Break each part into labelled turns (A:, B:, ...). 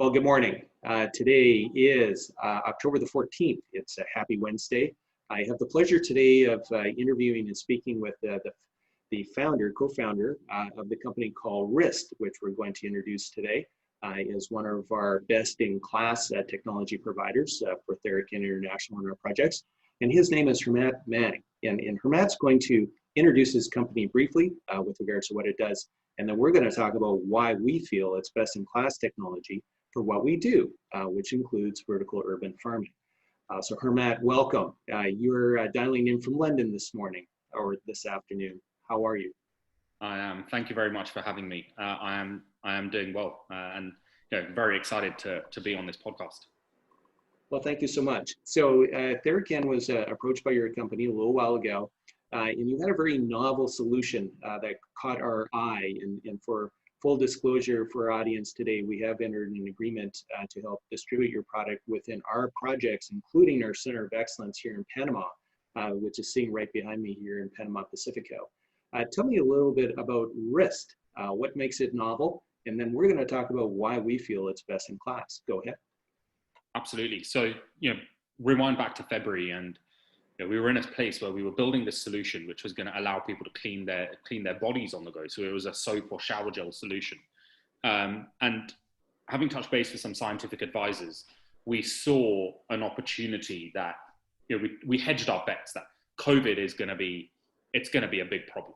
A: Well, good morning. Today is October the 14th. It's a happy Wednesday. I have the pleasure today of interviewing and speaking with the founder, co-founder of the company called Wryst, which we're going to introduce today. Is one of our best-in-class technology providers for TheraCann International on our projects. And his name is Hemant Maini. And Hemant's going to introduce his company briefly with regards to what it does. And then we're going to talk about why we feel it's best-in-class technology for what we do, which includes vertical urban farming. So Hemant, welcome. You're dialing in from London this morning or this afternoon. How are you?
B: I am. Thank you very much for having me. I am doing well and very excited to be on this podcast.
A: Well, thank you so much. So TheraCann was approached by your company a little while ago, and you had a very novel solution that caught our eye. And for full disclosure for our audience today, we have entered an agreement to help distribute your product within our projects, including our Center of Excellence here in Panama, which is sitting right behind me here in Panama Pacifico. Tell me a little bit about Wryst, what makes it novel, and then we're going to talk about why we feel it's best in class. Go ahead.
B: Absolutely. So, rewind back to February, and we were in a place where we were building this solution, which was going to allow people to clean their bodies on the go. So it was a soap or shower gel solution. And having touched base with some scientific advisors, we saw an opportunity that we hedged our bets that COVID is going to be a big problem.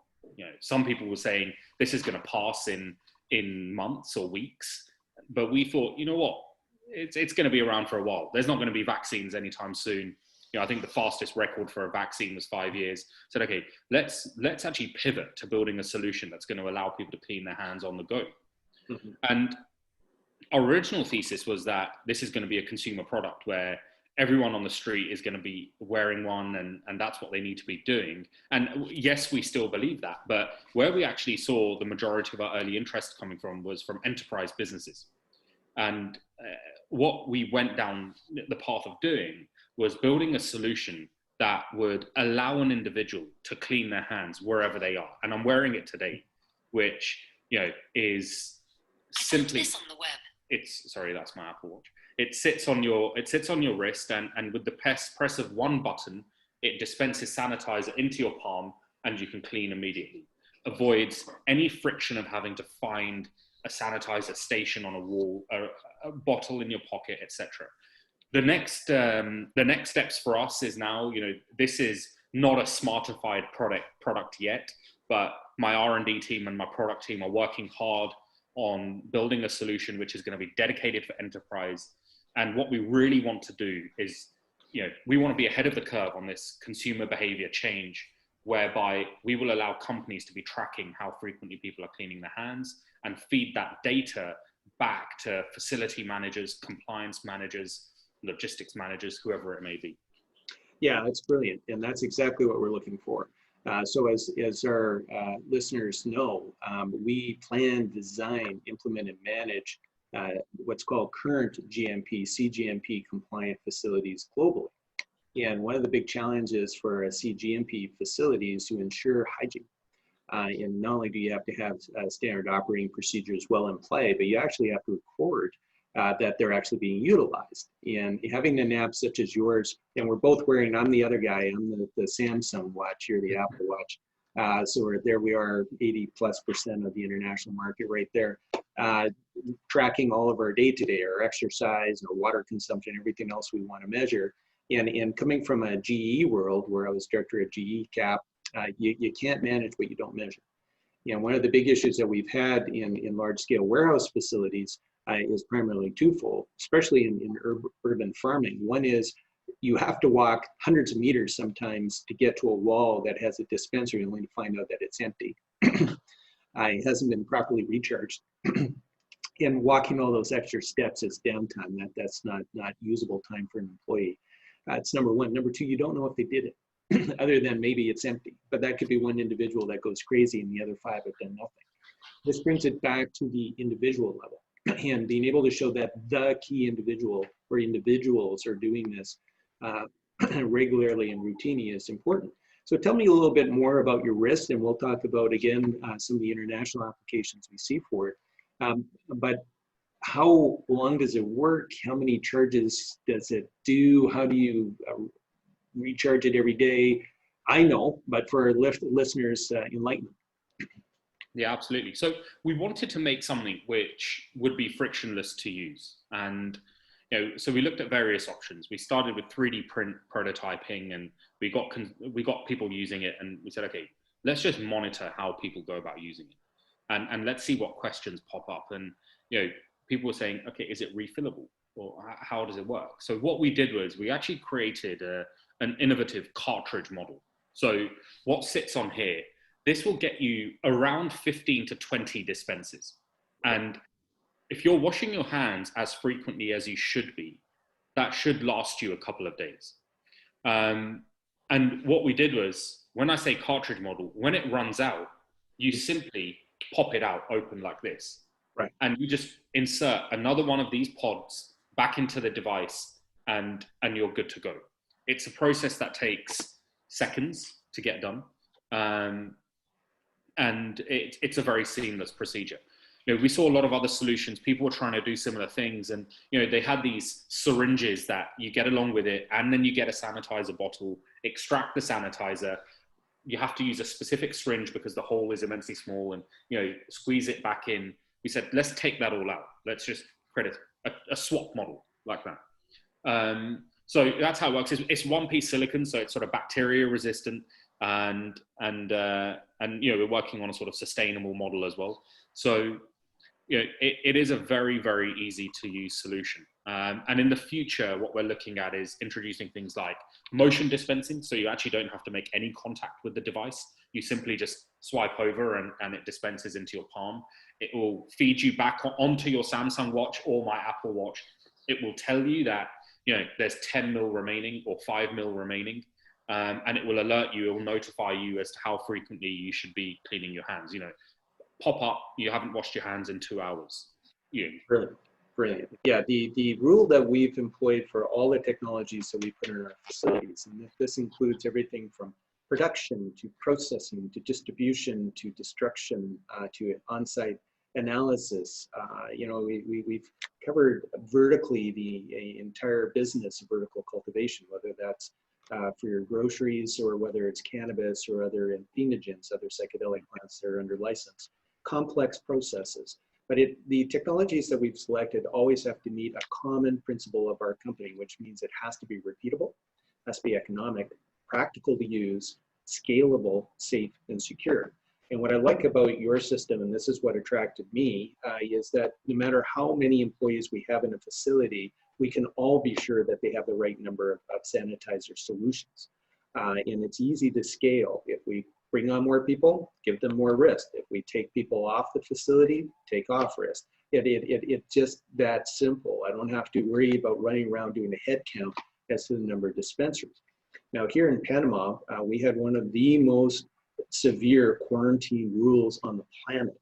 B: Some people were saying this is going to pass in months or weeks, but we thought, you know what, it's going to be around for a while. There's not going to be vaccines anytime soon. I think the fastest record for a vaccine was 5 years. So, okay, let's actually pivot to building a solution that's going to allow people to clean their hands on the go. Mm-hmm. And our original thesis was that this is going to be a consumer product where everyone on the street is going to be wearing one, and that's what they need to be doing. And yes, we still believe that, but where we actually saw the majority of our early interest coming from was from enterprise businesses. And what we went down the path of doing was building a solution that would allow an individual to clean their hands wherever they are. And I'm wearing it today, which, is simply,
C: on the web.
B: Sorry, that's my Apple Watch. It sits on your wrist, and with the press of one button, it dispenses sanitizer into your palm, and you can clean immediately. Avoids any friction of having to find a sanitizer station on a wall, a bottle in your pocket, etc. The next steps for us is now, this is not a smartified product yet, but my R&D team and my product team are working hard on building a solution which is going to be dedicated for enterprise. And what we really want to do is, we want to be ahead of the curve on this consumer behavior change, whereby we will allow companies to be tracking how frequently people are cleaning their hands and feed that data back to facility managers, compliance managers, logistics managers, whoever it may be.
A: Yeah, that's brilliant. And that's exactly what we're looking for. So as our listeners know, we plan, design, implement, and manage what's called current GMP, CGMP compliant facilities globally. And one of the big challenges for a CGMP facility is to ensure hygiene. And not only do you have to have standard operating procedures well in play, but you actually have to record that they're actually being utilized. And having an app such as yours, and we're both wearing, I'm the other guy, I'm the Samsung watch, you're the Apple Watch. So we are 80+% of the international market right there, tracking all of our day-to-day, our exercise, our water consumption, everything else we want to measure. And coming from a GE world, where I was director at GE Cap, you can't manage what you don't measure. And one of the big issues that we've had in large-scale warehouse facilities is primarily twofold, especially in urban farming. One is you have to walk hundreds of meters sometimes to get to a wall that has a dispensary, only to find out that it's empty. It hasn't been properly recharged. And walking all those extra steps is downtime. That's not usable time for an employee. That's number one. Number two, you don't know if they did it, other than maybe it's empty. But that could be one individual that goes crazy and the other 5 have done nothing. This brings it back to the individual level. And being able to show that the key individual or individuals are doing this regularly and routinely is important. So tell me a little bit more about your Wryst, and we'll talk about, again, some of the international applications we see for it. But how long does it work? How many charges does it do? How do you recharge it every day? I know, but for our listeners, enlighten them.
B: Yeah, absolutely. So we wanted to make something which would be frictionless to use. And, so we looked at various options. We started with 3D print prototyping, and we got people using it, and we said, okay, let's just monitor how people go about using it. And let's see what questions pop up. And, people were saying, okay, is it refillable? Or how does it work? So what we did was we actually created an innovative cartridge model. So what sits on here, this will get you around 15 to 20 dispensers. And if you're washing your hands as frequently as you should be, that should last you a couple of days. And what we did was, when I say cartridge model, when it runs out, you simply pop it out open like this.
A: Right.
B: And you just insert another one of these pods back into the device, and you're good to go. It's a process that takes seconds to get done. And it's a very seamless procedure. We saw a lot of other solutions. People were trying to do similar things, and they had these syringes that you get along with it, and then you get a sanitizer bottle, extract the sanitizer. You have to use a specific syringe because the hole is immensely small, and squeeze it back in. We said, let's take that all out. Let's just create a swap model like that. So that's how it works. It's one-piece silicon, so it's sort of bacteria resistant, and we're working on a sort of sustainable model as well. So it is a very, very easy to use solution. And in the future, what we're looking at is introducing things like motion dispensing. So you actually don't have to make any contact with the device. You simply just swipe over and it dispenses into your palm. It will feed you back onto your Samsung watch or my Apple Watch. It will tell you that, there's 10 mil remaining or 5 mil remaining. And it will alert you, it will notify you as to how frequently you should be cleaning your hands. Pop up, you haven't washed your hands in 2 hours.
A: Brilliant. Yeah, the rule that we've employed for all the technologies that we put in our facilities, and this includes everything from production to processing to distribution to destruction to on-site analysis. We've covered vertically the entire business of vertical cultivation, whether that's for your groceries or whether it's cannabis or other entheogens, other psychedelic plants that are under license. Complex processes. But the technologies that we've selected always have to meet a common principle of our company, which means it has to be repeatable, has to be economic, practical to use, scalable, safe, and secure. And what I like about your system, and this is what attracted me, is that no matter how many employees we have in a facility, we can all be sure that they have the right number of sanitizer solutions. And it's easy to scale. If we bring on more people, give them more risk. If we take people off the facility, take off risk. It's just that simple. I don't have to worry about running around doing a head count as to the number of dispensaries. Now here in Panama, we had one of the most severe quarantine rules on the planet.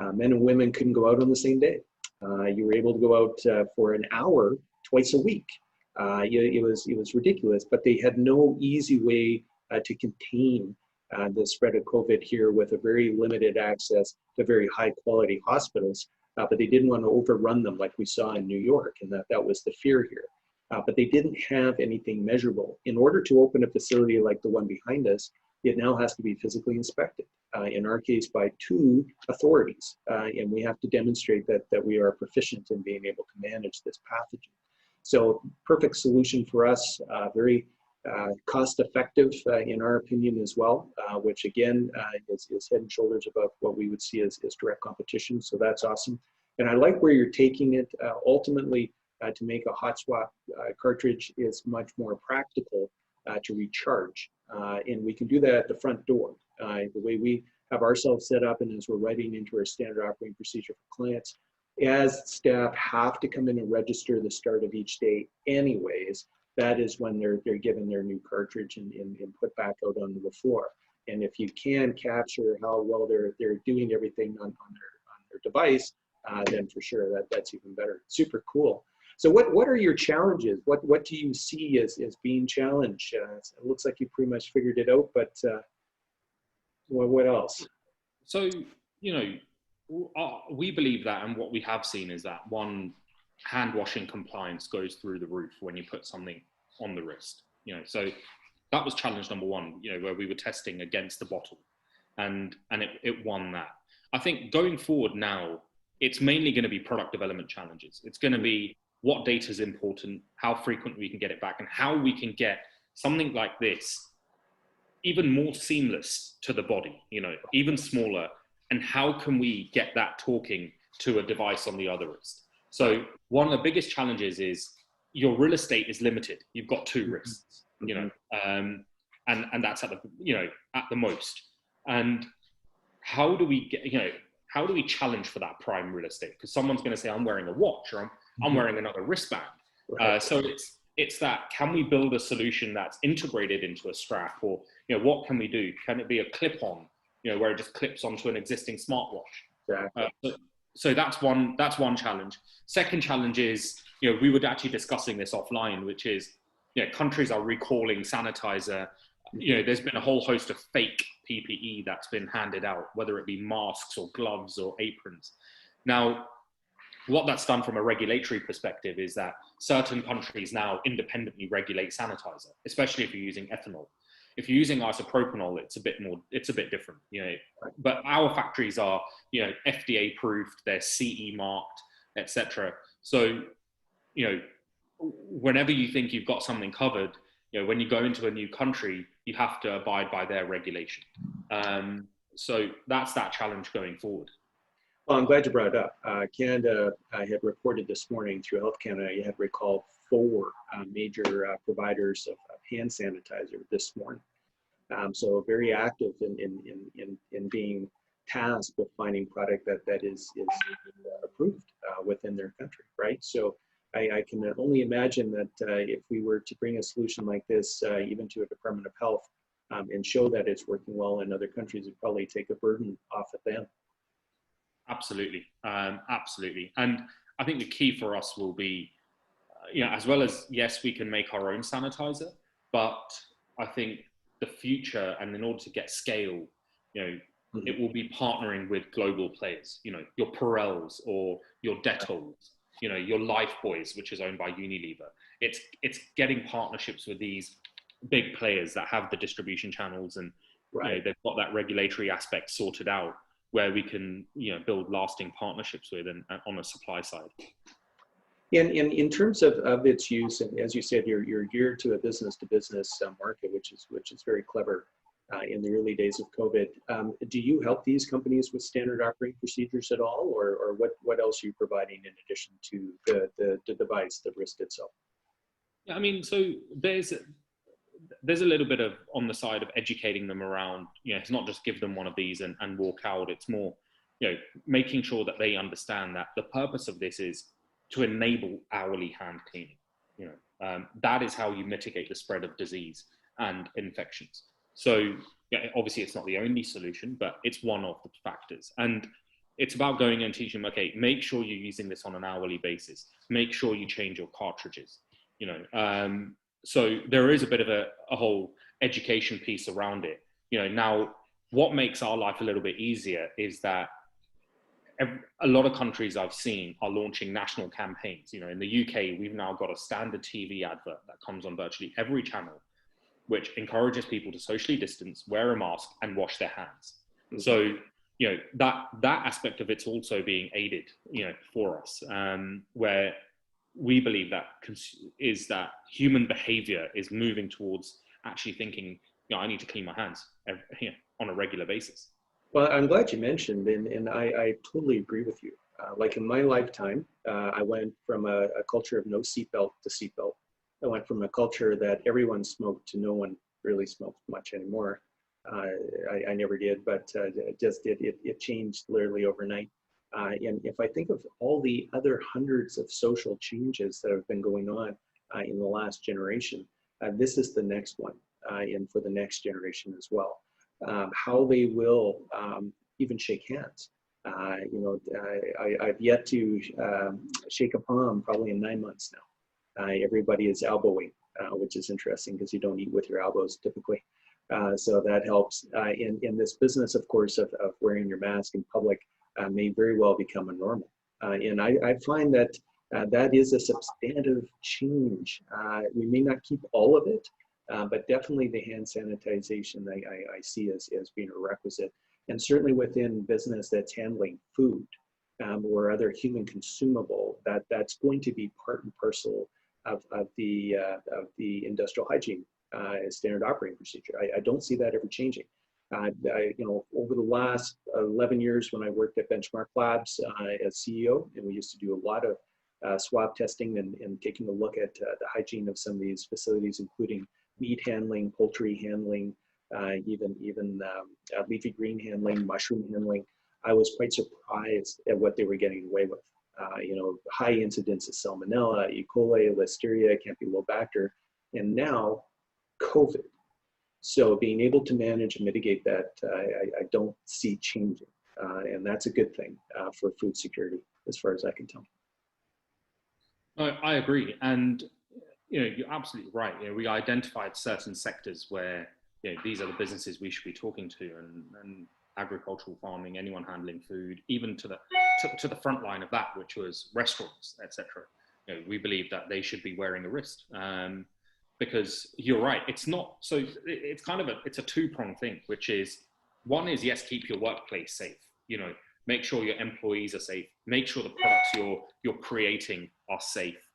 A: Men and women couldn't go out on the same day. You were able to go out for an hour twice a week. It was ridiculous, but they had no easy way to contain the spread of COVID here with a very limited access to very high quality hospitals, but they didn't want to overrun them like we saw in New York, and that was the fear here. But they didn't have anything measurable. In order to open a facility like the one behind us, it now has to be physically inspected, in our case by 2 authorities, and we have to demonstrate that we are proficient in being able to manage this pathogen. So perfect solution for us, very cost effective in our opinion as well, which again is head and shoulders above what we would see as direct competition. So that's awesome. And I like where you're taking it. Ultimately, to make a hot swap cartridge is much more practical to recharge. And we can do that at the front door. The way we have ourselves set up, and as we're writing into our standard operating procedure for clients, as staff have to come in and register the start of each day anyways, that is when they're given their new cartridge and put back out onto the floor. And if you can capture how well they're doing everything on their device, then for sure that's even better. Super cool. So what are your challenges? What do you see as being challenged? It looks like you pretty much figured it out, but what else?
B: So, We believe that, and what we have seen is that one, hand washing compliance goes through the roof when you put something on the wrist. So that was challenge number one. Where we were testing against the bottle, and it won that. I think going forward now, it's mainly going to be product development challenges. It's going to be what data is important, how frequent we can get it back, and how we can get something like this even more seamless to the body, even smaller, and how can we get that talking to a device on the other wrist? So one of the biggest challenges is your real estate is limited. You've got two wrists, and that's at the most. And how do we get, how do we challenge for that prime real estate? Because someone's going to say, I'm wearing a watch, or I'm wearing another wristband. Right. So it's that, can we build a solution that's integrated into a strap, or, what can we do? Can it be a clip-on, where it just clips onto an existing smartwatch? Exactly. So that's one challenge. Second challenge is, we were actually discussing this offline, which is, countries are recalling sanitizer. There's been a whole host of fake PPE that's been handed out, whether it be masks or gloves or aprons. Now, what that's done from a regulatory perspective is that certain countries now independently regulate sanitizer, especially if you're using ethanol. If you're using isopropanol, it's a bit different, but our factories are, FDA approved, they're CE marked, etc. So, whenever you think you've got something covered, when you go into a new country, you have to abide by their regulation. So that's that challenge going forward.
A: Well, I'm glad you brought it up. Canada had reported this morning through Health Canada, you had recalled 4 major providers of hand sanitizer this morning. So very active in being tasked with finding product that is approved within their country, right? So I can only imagine that if we were to bring a solution like this, even to a Department of Health, and show that it's working well in other countries, it'd probably take a burden off of them.
B: Absolutely, absolutely. And I think the key for us will be, as well as, yes, we can make our own sanitizer, but I think the future, and in order to get scale, it will be partnering with global players, your Perels or your Dettols, your Lifebuoys, which is owned by Unilever. It's getting partnerships with these big players that have the distribution channels, and they've got that regulatory aspect sorted out, where we can build lasting partnerships with, and on a supply side.
A: In terms of its use, and as you said, you're geared to a business-to-business market, which is very clever in the early days of COVID. Do you help these companies with standard operating procedures at all, or what else are you providing in addition to the device, the wrist itself?
B: I mean, so there's a little bit of on the side of educating them around, it's not just give them one of these and walk out. It's more, making sure that they understand that the purpose of this is to enable hourly hand cleaning. That is how you mitigate the spread of disease and infections. So obviously it's not the only solution, but it's one of the factors. And it's about going and teaching them, okay, make sure you're using this on an hourly basis. Make sure you change your cartridges, so there is a bit of a whole education piece around it. Now what makes our life a little bit easier is that a lot of countries I've seen are launching national campaigns. In the UK, we've now got a standard TV advert that comes on virtually every channel, which encourages people to socially distance, wear a mask, and wash their hands. Mm-hmm. So, that aspect of it's also being aided, for us, where we believe that human behavior is moving towards actually thinking, I need to clean my hands on a regular basis.
A: Well, I'm glad you mentioned, and I totally agree with you. Like in my lifetime, I went from a culture of no seatbelt to seatbelt. I went from a culture that everyone smoked to no one really smoked much anymore. I never did, but it changed literally overnight. And if I think of all the other hundreds of social changes that have been going on in the last generation, this is the next one, and for the next generation as well. How they will even shake hands. I've yet to shake a palm probably in 9 months now. Everybody is elbowing, which is interesting because you don't eat with your elbows typically. So that helps. In this business, of course, of wearing your mask in public, may very well become a normal. And I find that that is a substantive change. We may not keep all of it, but definitely the hand sanitization I see as being a requisite. And certainly within business that's handling food or other human consumable, that's going to be part and parcel of the industrial hygiene standard operating procedure. I don't see that ever changing. Over the last 11 years when I worked at Benchmark Labs as CEO, and we used to do a lot of swab testing and taking a look at the hygiene of some of these facilities, including meat handling, poultry handling, even leafy green handling, mushroom handling. I was quite surprised at what they were getting away with. High incidence of Salmonella, E. coli, Listeria, Campylobacter, and now COVID. So being able to manage and mitigate that, I don't see changing. And that's a good thing for food security, as far as I can tell.
B: I agree. And, you're absolutely right. We identified certain sectors where, these are the businesses we should be talking to, and agricultural farming, anyone handling food, even to the front line of that, which was restaurants, etc. We believe that they should be wearing a wrist. Because you're right, it's not, so it's kind of it's a two-pronged thing, which is, one is, yes, keep your workplace safe, make sure your employees are safe, make sure the products you're creating are safe.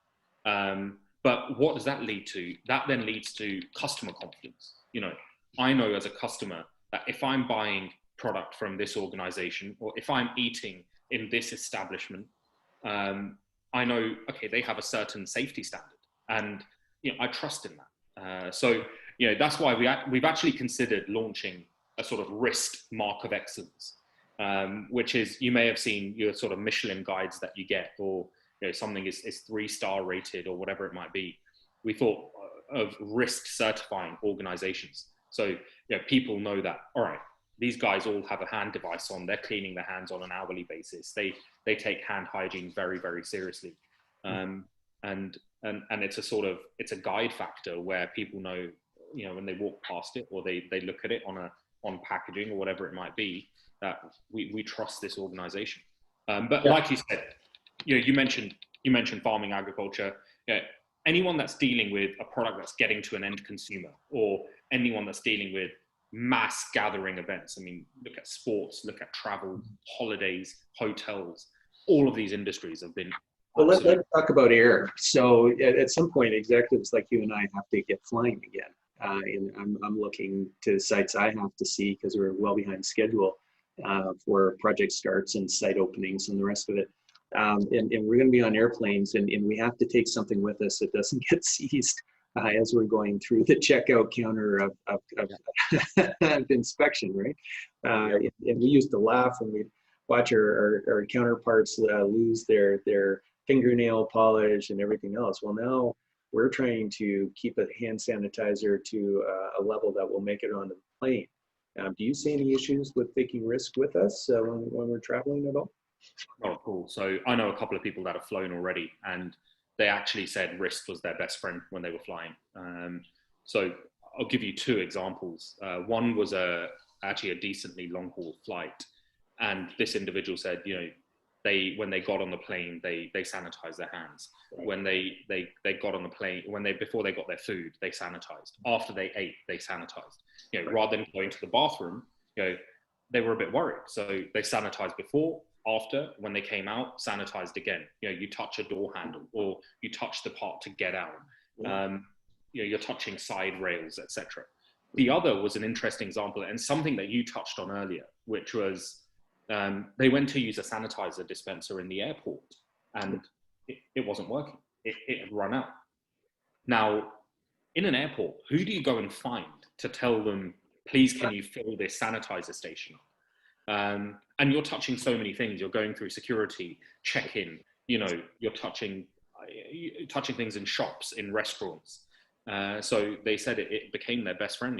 B: But what does that lead to? That then leads to customer confidence. I know as a customer that if I'm buying product from this organization, or if I'm eating in this establishment, I know, okay, they have a certain safety standard, and I trust in that. So that's why we've actually considered launching a sort of wrist mark of excellence, which is, you may have seen your sort of Michelin guides that you get, or something is 3-star rated or whatever it might be. We thought of wrist certifying organizations. So people know that, all right, these guys all have a hand device on, they're cleaning their hands on an hourly basis. They take hand hygiene very, very seriously. And it's a guide factor where people know, when they walk past it, or they look at it on packaging or whatever it might be, that we trust this organization. But yeah, like you said, you mentioned farming, agriculture. Anyone that's dealing with a product that's getting to an end consumer, or anyone that's dealing with mass gathering events. I mean, look at sports, look at travel, holidays, hotels. All of these industries have been.
A: Well, let's talk about air. So at some point, executives like you and I have to get flying again. And I'm looking to sites I have to see, because we're well behind schedule for project starts and site openings and the rest of it. And we're going to be on airplanes, and we have to take something with us that doesn't get seized as we're going through the checkout counter of inspection, right? And we used to laugh when we watch our counterparts lose their fingernail polish and everything else. Well, now we're trying to keep a hand sanitizer to a level that will make it onto the plane. Do you see any issues with taking risk with us when we're traveling at all?
B: Oh, cool. So I know a couple of people that have flown already, and they actually said wrist was their best friend when they were flying. So I'll give you 2 examples. One was actually a decently long haul flight, and this individual said, when they got on the plane, they sanitized their hands. Right. When they got on the plane, before they got their food, they sanitized. After they ate, they sanitized. Right. Rather than going to the bathroom, they were a bit worried. So they sanitized before, after, when they came out, sanitized again. You touch a door handle, or you touch the part to get out. You're touching side rails, etc. The other was an interesting example, and something that you touched on earlier, which was they went to use a sanitizer dispenser in the airport, and it wasn't working. It had run out. Now, in an airport, who do you go and find to tell them, please, can you fill this sanitizer station? And you're touching so many things. You're going through security, check-in, you're touching things in shops, in restaurants. So they said it became their best friend.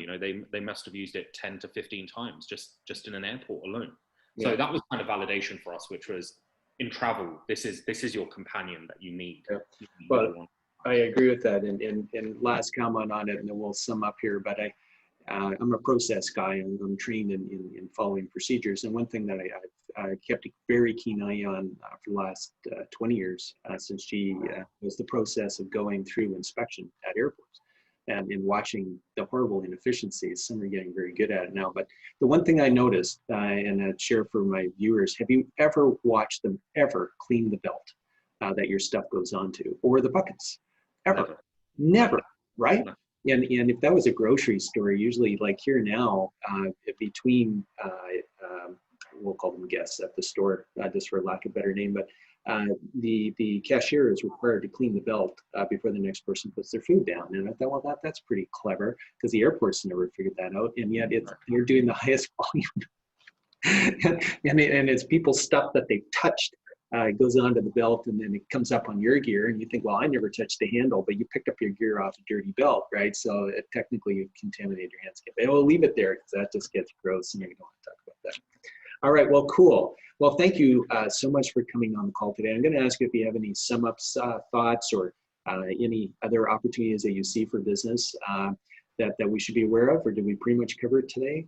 B: They must have used it 10 to 15 times just in an airport alone. Yeah. So that was kind of validation for us, which was, in travel, this is your companion that you need.
A: Yeah. Well, I agree with that. And last comment on it, and then we'll sum up here. But I'm a process guy, and I'm trained in following procedures. And one thing that I've kept a very keen eye on for the last 20 years since she was the process of going through inspection at airports and in watching the horrible inefficiencies. Some are getting very good at it now. But the one thing I noticed, and I'd share for my viewers, have you ever watched them ever clean the belt that your stuff goes onto, or the buckets? Ever? Never, right? And if that was a grocery store, usually like here now, between, we'll call them guests at the store, just for lack of a better name, but the cashier is required to clean the belt before the next person puts their food down. And I thought, well, that's pretty clever, because the airports never figured that out. And yet they're doing the highest volume. and it's people's stuff that they've touched. It goes onto the belt, and then it comes up on your gear, and you think, well, I never touched the handle, but you picked up your gear off a dirty belt, right? So it technically contaminated your hands. But we'll leave it there, because that just gets gross, and we don't want to talk about that. All right, well, cool. Well, thank you so much for coming on the call today. I'm going to ask you if you have any sum-ups, thoughts, or any other opportunities that you see for business that we should be aware of, or did we pretty much cover it today?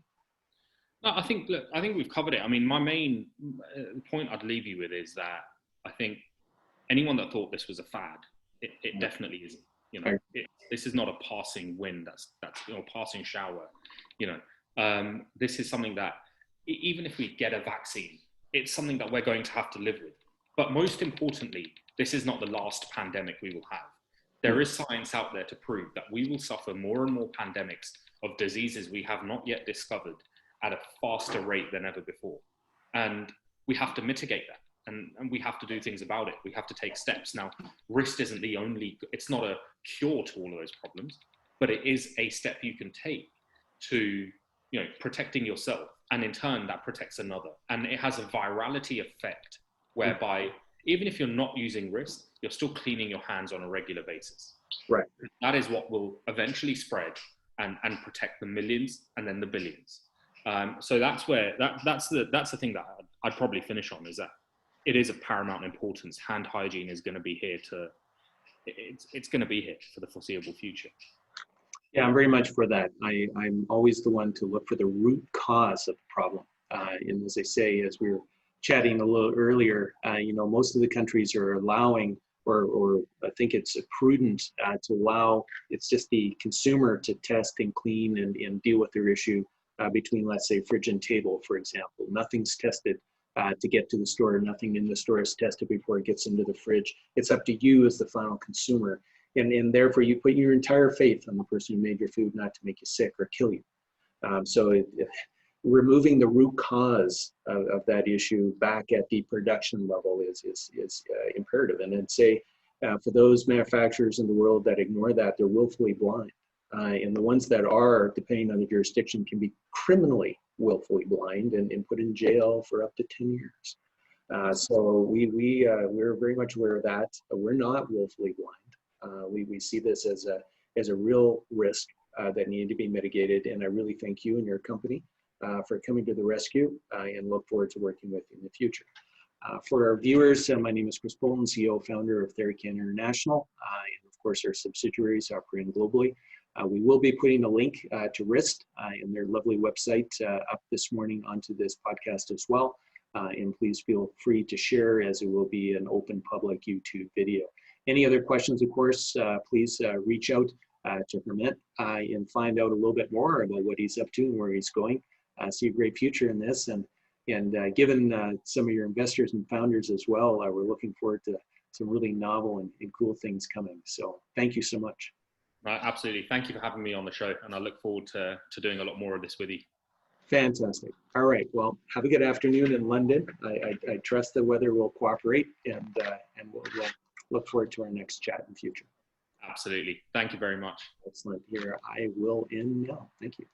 B: No, I think we've covered it. I mean, my main point I'd leave you with is that I think anyone that thought this was a fad, it definitely isn't. You know, this is not a passing wind. That's passing shower. You know, this is something that even if we get a vaccine, it's something that we're going to have to live with. But most importantly, this is not the last pandemic we will have. There is science out there to prove that we will suffer more and more pandemics of diseases we have not yet discovered at a faster rate than ever before. And we have to mitigate that. And we have to do things about it. We have to take steps. Now, Wryst isn't it's not a cure to all of those problems, but it is a step you can take to, you know, protecting yourself. And in turn, that protects another. And it has a virality effect whereby even if you're not using Wryst, you're still cleaning your hands on a regular basis.
A: Right.
B: That is what will eventually spread and protect the millions and then the billions. So that's where that's the thing that I'd probably finish on, is that it is of paramount importance. Hand hygiene is going to be here it's going to be here for the foreseeable future.
A: Yeah, I'm very much for that. I'm always the one to look for the root cause of the problem. And as I say, as we were chatting a little earlier, you know, most of the countries are allowing, or I think it's prudent to allow, it's just the consumer to test and clean and deal with their issue between, let's say, fridge and table, for example. Nothing's tested to get to the store. Nothing in the store is tested before it gets into the fridge. It's up to you as the final consumer. And therefore, you put your entire faith on the person who made your food not to make you sick or kill you. So removing the root cause of that issue back at the production level is imperative. And I'd say for those manufacturers in the world that ignore that, they're willfully blind. And the ones that are, depending on the jurisdiction, can be criminally willfully blind and put in jail for up to 10 years. So we're very much aware of that. We're not willfully blind. We see this as a real risk that needed to be mitigated. And I really thank you and your company for coming to the rescue and look forward to working with you in the future. For our viewers, my name is Chris Bolton, CEO, founder of TheraCann International, and of course our subsidiaries operating globally. We will be putting a link to Wryst and their lovely website up this morning onto this podcast as well. And please feel free to share, as it will be an open public YouTube video. Any other questions, of course, please reach out to Hemant and find out a little bit more about what he's up to and where he's going. See a great future in this. And given some of your investors and founders as well, we're looking forward to some really novel and cool things coming. So thank you so much.
B: Right, absolutely. Thank you for having me on the show, and I look forward to doing a lot more of this with you.
A: Fantastic. All right. Well, have a good afternoon in London. I trust the weather will cooperate, and we'll look forward to our next chat in the future.
B: Absolutely. Thank you very much.
A: Excellent. Here, I will end now. Thank you.